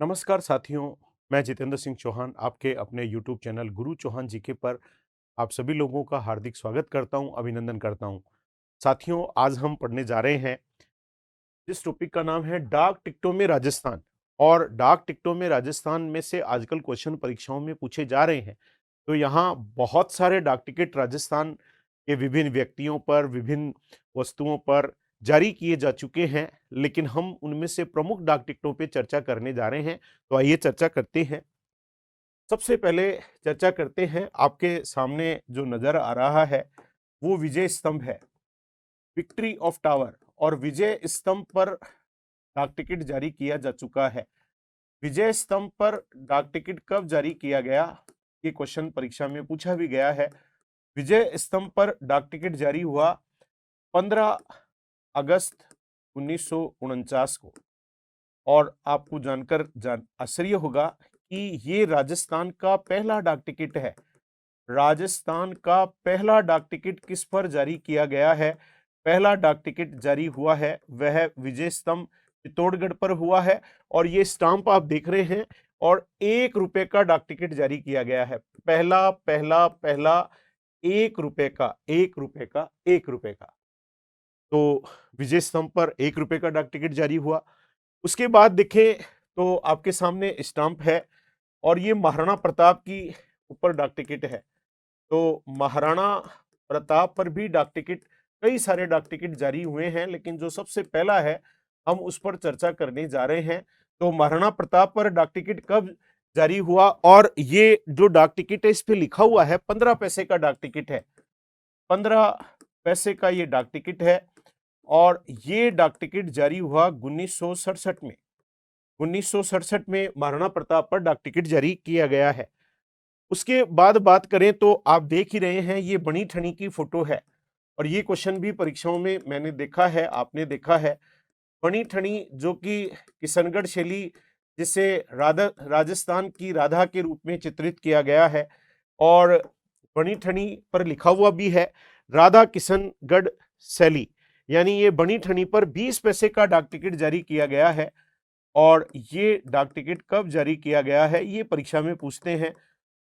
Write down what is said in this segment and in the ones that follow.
नमस्कार साथियों, मैं जितेंद्र सिंह चौहान आपके अपने YouTube चैनल गुरु चौहान जीके पर आप सभी लोगों का हार्दिक स्वागत करता हूं, अभिनंदन करता हूं। साथियों, आज हम पढ़ने जा रहे हैं जिस टॉपिक का नाम है डाक टिकटों में राजस्थान। और डाक टिकटों में राजस्थान में से आजकल क्वेश्चन परीक्षाओं में पूछे जा रहे हैं। तो यहाँ बहुत सारे डाक टिकट राजस्थान के विभिन्न व्यक्तियों पर, विभिन्न वस्तुओं पर जारी किए जा चुके हैं, लेकिन हम उनमें से प्रमुख डाक टिकटों पे चर्चा करने जा रहे हैं। तो आइए चर्चा करते हैं। सबसे पहले चर्चा करते हैं, आपके सामने जो नज़र आ रहा है वो विजय स्तंभ है, विक्ट्री ऑफ टावर। और विजय स्तंभ पर डाक टिकट जारी किया जा चुका है। विजय स्तंभ पर डाक टिकट कब जारी किया गया, ये क्वेश्चन परीक्षा में पूछा भी गया है। विजय स्तंभ पर डाक टिकट जारी हुआ 15 अगस्त 1949 को। और आपको जानकर आश्चर्य होगा कि ये राजस्थान का पहला डाक टिकट है। राजस्थान का पहला डाक टिकट किस पर जारी किया गया है? पहला डाक टिकट जारी हुआ है वह विजय स्तंभ चित्तौड़गढ़ पर हुआ है। और ये स्टाम्प आप देख रहे हैं, और 1 रुपए का डाक टिकट जारी किया गया है। पहला पहला पहला 1 रुपए का, 1 रुपए का, 1 रुपए का। तो विजय स्तंभ पर 1 रुपए का डाक टिकट जारी हुआ। उसके बाद देखें तो आपके सामने स्टाम्प है, और ये महाराणा प्रताप की ऊपर डाक टिकट है। तो महाराणा प्रताप पर भी डाक टिकट, कई सारे डाक टिकट जारी हुए हैं, लेकिन जो सबसे पहला है हम उस पर चर्चा करने जा रहे हैं। तो महाराणा प्रताप पर डाक टिकट कब जारी हुआ? और ये जो डाक टिकट है इस पे लिखा हुआ है 15 पैसे का डाक टिकट है। 15 पैसे का ये डाक टिकट है, और ये डाक टिकट जारी हुआ 1967 में। 1967 में महाराणा प्रताप पर डाक टिकट जारी किया गया है। उसके बाद बात करें तो आप देख ही रहे हैं, ये बनी ठनी की फोटो है। और ये क्वेश्चन भी परीक्षाओं में मैंने देखा है, आपने देखा है। बनी ठनी जो कि किशनगढ़ शैली, जिसे राधा राजस्थान की राधा के रूप में चित्रित किया गया है। और बनी ठनी पर लिखा हुआ भी है राधा किशनगढ़ शैली, यानी ये बनी ठनी पर 20 पैसे का डाक टिकट जारी किया गया है। और ये डाक टिकट कब जारी किया गया है, ये परीक्षा में पूछते हैं।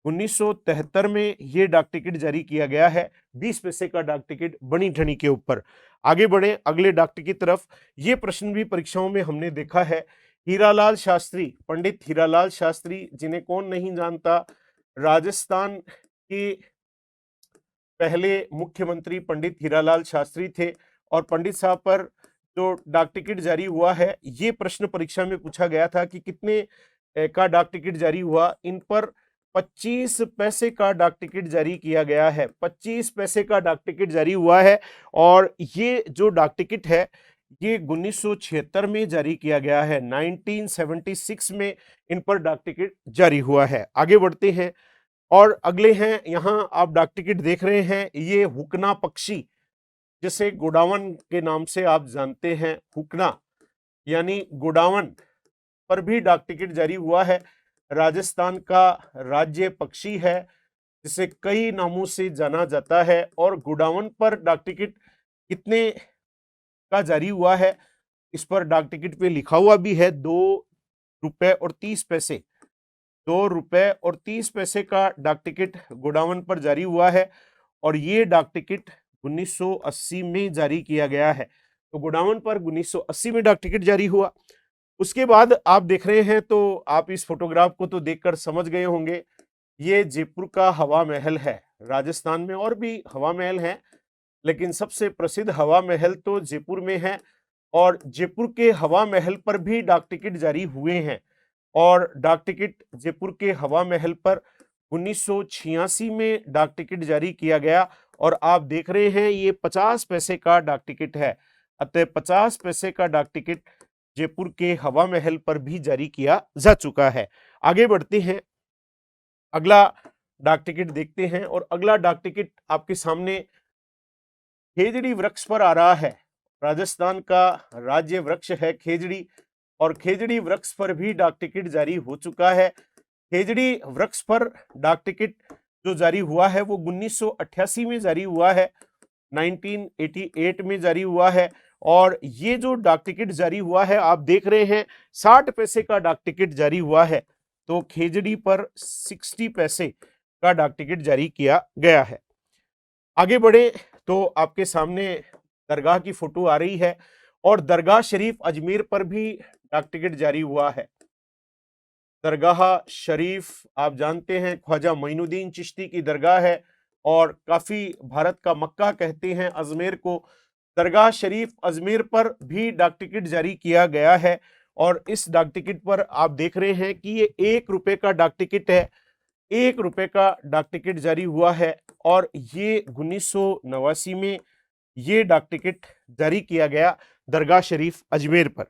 1973 में ये डाक टिकट जारी किया गया है, 20 पैसे का डाक टिकट बनी ठनी के ऊपर। आगे बढ़े अगले डाक टिकट की तरफ। ये प्रश्न भी परीक्षाओं में हमने देखा है। हीरालाल शास्त्री, पंडित हीरालाल शास्त्री, जिन्हें कौन नहीं जानता, राजस्थान के पहले मुख्यमंत्री पंडित हीरालाल शास्त्री थे। और पंडित साहब पर जो डाक टिकट जारी हुआ है, ये प्रश्न परीक्षा में पूछा गया था कि कितने का डाक टिकट जारी हुआ। इन पर 25 पैसे का डाक टिकट जारी किया गया है। 25 पैसे का डाक टिकट जारी हुआ है। और ये जो डाक टिकट है ये 1976 में जारी किया गया है। 1976 में इन पर डाक टिकट जारी हुआ है। आगे बढ़ते हैं, और अगले हैं, यहाँ आप डाक टिकट देख रहे हैं, ये हुकना पक्षी, जिसे गोडावन के नाम से आप जानते हैं। हुकना यानी गोडावन पर भी डाक टिकट जारी हुआ है। राजस्थान का राज्य पक्षी है, जिसे कई नामों से जाना जाता है। और गोडावन पर डाक टिकट कितने का जारी हुआ है, इस पर डाक टिकट पे लिखा हुआ भी है 2 रुपए और 30 पैसे। 2 रुपए और 30 पैसे का डाक टिकट गोडावन पर जारी हुआ है। और ये डाक टिकट 1980 में जारी किया गया है। तो गोडावन पर 1980 में डाक टिकट जारी हुआ। उसके बाद आप देख रहे हैं, तो आप इस फोटोग्राफ को तो देखकर समझ गए होंगे, ये जयपुर का हवा महल है। राजस्थान में और भी हवा महल हैं, लेकिन सबसे प्रसिद्ध हवा महल तो जयपुर में है। और जयपुर के हवा महल पर भी डाक टिकट जारी हुए हैं। और डाक टिकट जयपुर के हवा महल पर 1986 में डाक टिकट जारी किया गया। और आप देख रहे हैं ये 50 पैसे का डाक टिकट है। अतः 50 पैसे का डाक टिकट जयपुर के हवा महल पर भी जारी किया जा चुका है। आगे बढ़ते हैं, अगला डाक टिकट देखते हैं। और अगला डाक टिकट आपके सामने खेजड़ी वृक्ष पर आ रहा है। राजस्थान का राज्य वृक्ष है खेजड़ी, और खेजड़ी वृक्ष पर भी डाक टिकट जारी हो चुका है। खेजड़ी वृक्ष पर डाक टिकट जो जारी हुआ है वो 1988 में जारी हुआ है, 1988 में जारी हुआ है। और ये जो डाक टिकट जारी हुआ है आप देख रहे हैं 60 पैसे का डाक टिकट जारी हुआ है। तो खेजड़ी पर 60 पैसे का डाक टिकट जारी किया गया है। आगे बढ़े तो आपके सामने दरगाह की फोटो आ रही है और दरगाह शरीफ अजमेर पर भी डाक टिकट जारी हुआ है। दरगाह शरीफ आप जानते हैं ख्वाजा मोइनुद्दीन चिश्ती की दरगाह है और काफी भारत का मक्का कहते हैं अजमेर को। दरगाह शरीफ अजमेर पर भी डाक टिकट जारी किया गया है और इस डाक टिकट पर आप देख रहे हैं कि ये 1 रुपए का डाक टिकट है। 1 रुपए का डाक टिकट जारी हुआ है और ये 1989 में ये डाक टिकट जारी किया गया दरगाह शरीफ अजमेर पर।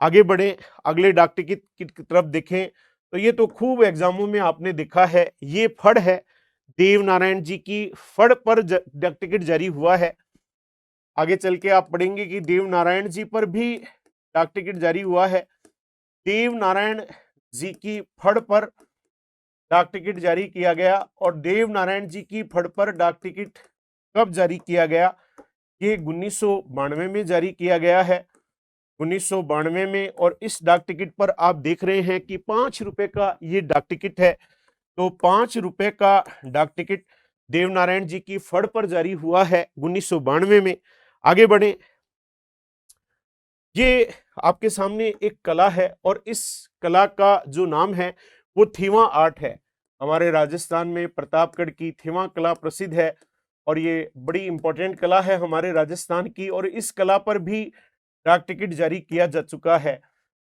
आगे बढ़े अगले डाक टिकट की तरफ देखें तो ये तो खूब एग्जामों में आपने देखा है, ये फड़ है देव नारायण जी की, फड़ पर डाक टिकट जारी हुआ है। आगे चल के आप पढ़ेंगे कि देव नारायण जी पर भी डाक टिकट जारी हुआ है। देव नारायण जी की फड़ पर डाक टिकट जारी किया गया और देव नारायण जी की फड़ पर डाक टिकट कब जारी किया गया? ये 1992 में जारी किया गया है, 1992 में। और इस डाक टिकट पर आप देख रहे हैं कि 5 रुपए का ये डाक टिकट है। तो 5 रुपए का डाक टिकट देवनारायण जी की फड़ पर जारी हुआ है 1992 में। आगे बढ़े, ये आपके सामने एक कला है और इस कला का जो नाम है वो थीवा आर्ट है। हमारे राजस्थान में प्रतापगढ़ की थीवा कला प्रसिद्ध है और ये बड़ी इंपॉर्टेंट कला है हमारे राजस्थान की। और इस कला पर भी डाक टिकट जारी किया जा चुका है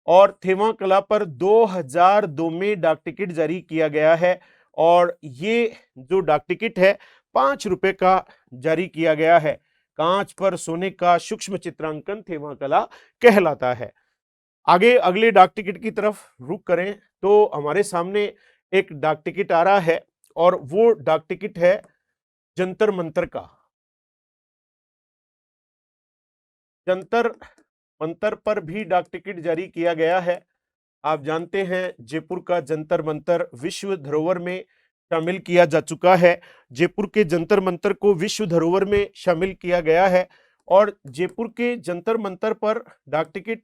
और थेवा कला पर 2002 में डाक टिकट जारी किया गया है और ये जो डाक टिकट है 5 रुपए का जारी किया गया है। कांच पर सोने का सूक्ष्म चित्रांकन थेवा कला कहलाता है। आगे अगले डाक टिकट की तरफ रुख करें तो हमारे सामने एक डाक टिकट आ रहा है और वो डाक टिकट है जंतर मंतर का। जंतर मंतर पर भी डाक टिकट जारी किया गया है। आप जानते हैं जयपुर का जंतर मंतर विश्व धरोहर में शामिल किया जा चुका है। जयपुर के जंतर मंतर को विश्व धरोहर में शामिल किया गया है और जयपुर के जंतर मंतर पर डाक टिकट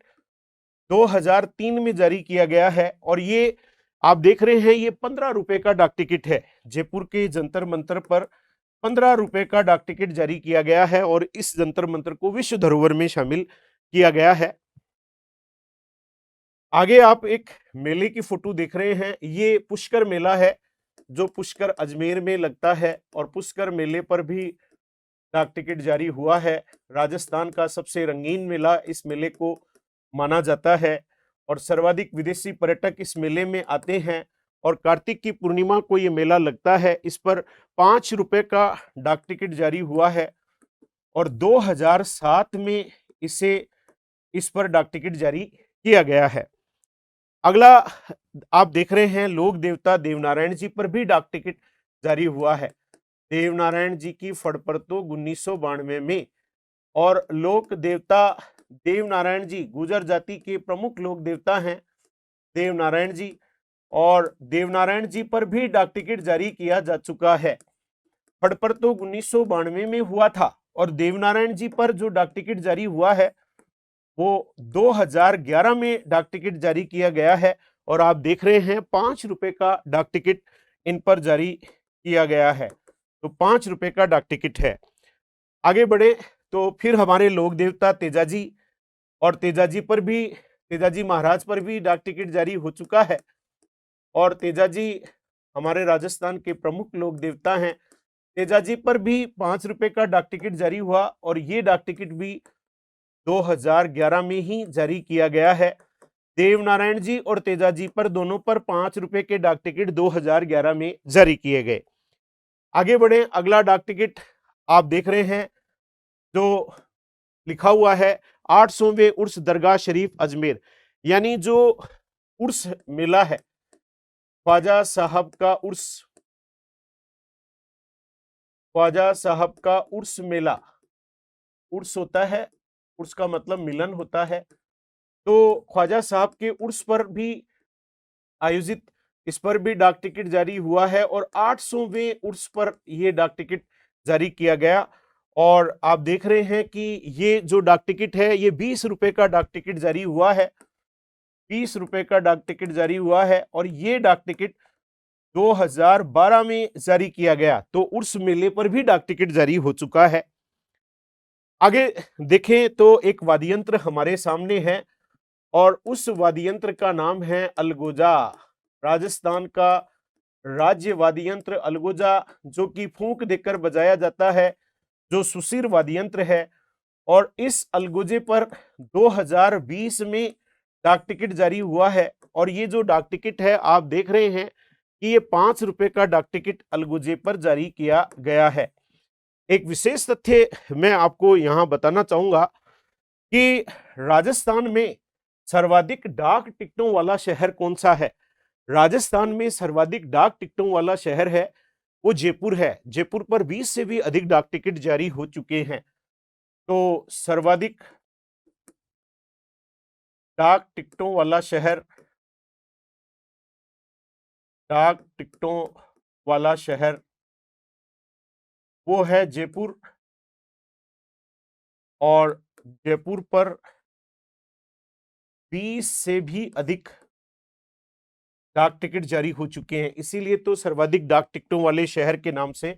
2003 में जारी किया गया है और ये आप देख रहे हैं ये 15 रुपए का डाक टिकट है। जयपुर के जंतर मंतर पर 15 रुपए का डाक टिकट जारी किया गया है और इस जंतर मंतर को विश्व धरोहर में शामिल किया गया है। आगे आप एक मेले की फोटो देख रहे हैं, ये पुष्कर मेला है जो पुष्कर अजमेर में लगता है और पुष्कर मेले पर भी डाक टिकट जारी हुआ है। राजस्थान का सबसे रंगीन मेला इस मेले को माना जाता है और सर्वाधिक विदेशी पर्यटक इस मेले में आते हैं और कार्तिक की पूर्णिमा को ये मेला लगता है। इस पर 5 रुपए का डाक टिकट जारी हुआ है और 2007 में इस पर डाक टिकट जारी किया गया है। अगला आप देख रहे हैं लोक देवता देवनारायण जी पर भी डाक टिकट जारी हुआ है। देवनारायण जी की फड़ पर तो 1992 में और लोक देवता देवनारायण जी गुर्जर जाति के प्रमुख लोक देवता हैं देवनारायण जी और देवनारायण जी पर भी डाक टिकट जारी किया जा चुका है। फड़ पर तो 1992 में हुआ था और देवनारायण जी पर जो डाक टिकट जारी हुआ है वो 2011 में डाक टिकट जारी किया गया है और आप देख रहे हैं 5 रुपए का डाक टिकट इन पर जारी किया गया है। तो 5 रुपए का डाक टिकट है। आगे बढ़े तो फिर हमारे लोक देवता तेजाजी और तेजाजी महाराज पर भी डाक टिकट जारी हो चुका है और तेजाजी हमारे राजस्थान के प्रमुख लोक देवता हैं। तेजाजी पर भी 5 रुपए का डाक टिकट जारी हुआ और ये डाक टिकट भी 2011 में ही जारी किया गया है। देवनारायण जी और तेजाजी पर दोनों पर 5 रुपए के डाक टिकट 2011 में जारी किए गए। आगे बढ़े, अगला डाक टिकट आप देख रहे हैं जो लिखा हुआ है 800वें उर्स दरगाह शरीफ अजमेर, यानी जो उर्स मेला है ख्वाजा साहब का उर्स मेला। उर्स होता है, उर्स का मतलब मिलन होता है, तो ख्वाजा साहब के उर्स पर भी आयोजित इस पर भी डाक टिकट जारी हुआ है और 800वें उर्स पर यह डाक टिकट जारी किया गया और आप देख रहे हैं कि ये जो डाक टिकट है ये 20 रुपए का डाक टिकट जारी हुआ है, 20 रुपए का डाक टिकट जारी हुआ है और ये डाक टिकट 2012 में जारी किया गया, तो उर्स मेले पर भी डाक टिकट जारी हो चुका है। आगे देखें तो एक वाद्य यंत्र हमारे सामने है और उस वाद्य यंत्र का नाम है अलगोजा। राजस्थान का राज्य वाद्य यंत्र अलगोजा, जो कि फूंक देकर बजाया जाता है, जो सुशीर वाद्य यंत्र है। और इस अलगोजे पर 2020 में डाक टिकट जारी हुआ है और ये जो डाक टिकट है आप देख रहे हैं कि ये 5 रुपए का डाक टिकट अलगोजे पर जारी किया गया है। एक विशेष तथ्य मैं आपको यहां बताना चाहूंगा कि राजस्थान में सर्वाधिक डाक टिकटों वाला शहर कौन सा है। राजस्थान में सर्वाधिक डाक टिकटों वाला शहर है वो जयपुर है। जयपुर पर 20 से भी अधिक डाक टिकट जारी हो चुके हैं। तो सर्वाधिक डाक टिकटों वाला शहर, डाक टिकटों वाला शहर वो है जयपुर। और जयपुर पर 20 से भी अधिक डाक टिकट जारी हो चुके हैं, इसीलिए तो सर्वाधिक डाक टिकटों वाले शहर के नाम से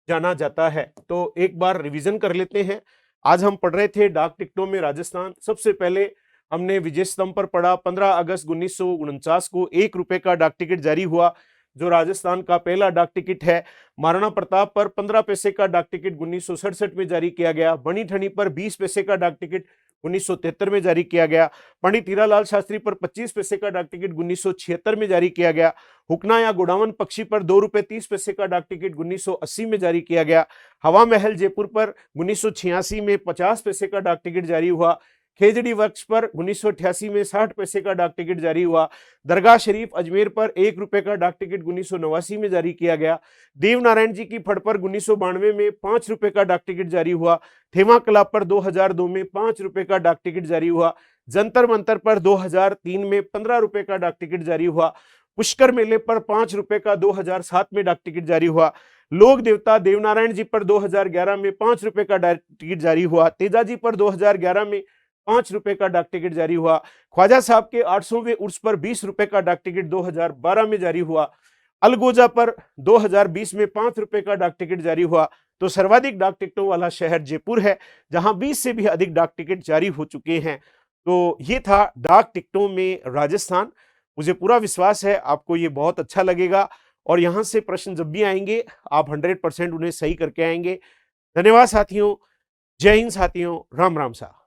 जाना जाता है। तो एक बार रिवीजन कर लेते हैं। आज हम पढ़ रहे थे डाक टिकटों में राजस्थान। सबसे पहले हमने विजय स्तंभ पर पढ़ा। 15 अगस्त 1949 को 1 रुपए का डाक टिकट जारी हुआ, जो राजस्थान का पहला डाक टिकट है। महाराणा प्रताप पर 15 पैसे का डाक टिकट 1967 में जारी किया गया। बनी ठनी पर 20 पैसे का डाक टिकट 1973 में जारी किया गया। पंडित हीरालाल शास्त्री पर 25 पैसे का डाक टिकट 1976 में जारी किया गया। हुकना या गोडावन पक्षी पर 2 रुपए 30 पैसे का डाक टिकट 1980 में जारी किया गया। हवा महल जयपुर पर 1986 में 50 पैसे का डाक टिकट जारी हुआ। खेजड़ी वर्क्स पर 1988 में 60 पैसे का डाक टिकट जारी हुआ। दरगाह शरीफ अजमेर पर 1 रुपए का डाक टिकट 1989 में जारी किया गया। देवनारायण जी की फड़ पर 1992 में 5 रुपए का डाक टिकट जारी हुआ। थेमा क्लब पर 2002 में 5 रुपए का डाक टिकट जारी हुआ। जंतर मंतर पर 2003 में 15 रुपए का डाक टिकट जारी हुआ। पुष्कर मेले पर 5 रुपए का 2007 में डाक टिकट जारी हुआ। लोक देवता देवनारायण जी पर 2011 में 5 रुपए का डाक टिकट जारी हुआ। तेजाजी पर 2011 में 5 रुपए का डाक टिकट जारी हुआ। ख्वाजा साहब के 800वें उर्स पर 20 रुपए का डाक टिकट 2012 में जारी हुआ। अलगोजा पर 2020 में 5 रुपए का डाक टिकट जारी हुआ। तो सर्वाधिक डाक टिकटों वाला शहर जयपुर है, जहां 20 से भी अधिक डाक टिकट जारी हो चुके हैं। तो ये था डाक टिकटों में राजस्थान। मुझे पूरा विश्वास है आपको ये बहुत अच्छा लगेगा और यहां से प्रश्न जब भी आएंगे आप 100% उन्हें सही करके आएंगे। धन्यवाद साथियों। जय हिंद साथियों। राम राम सा।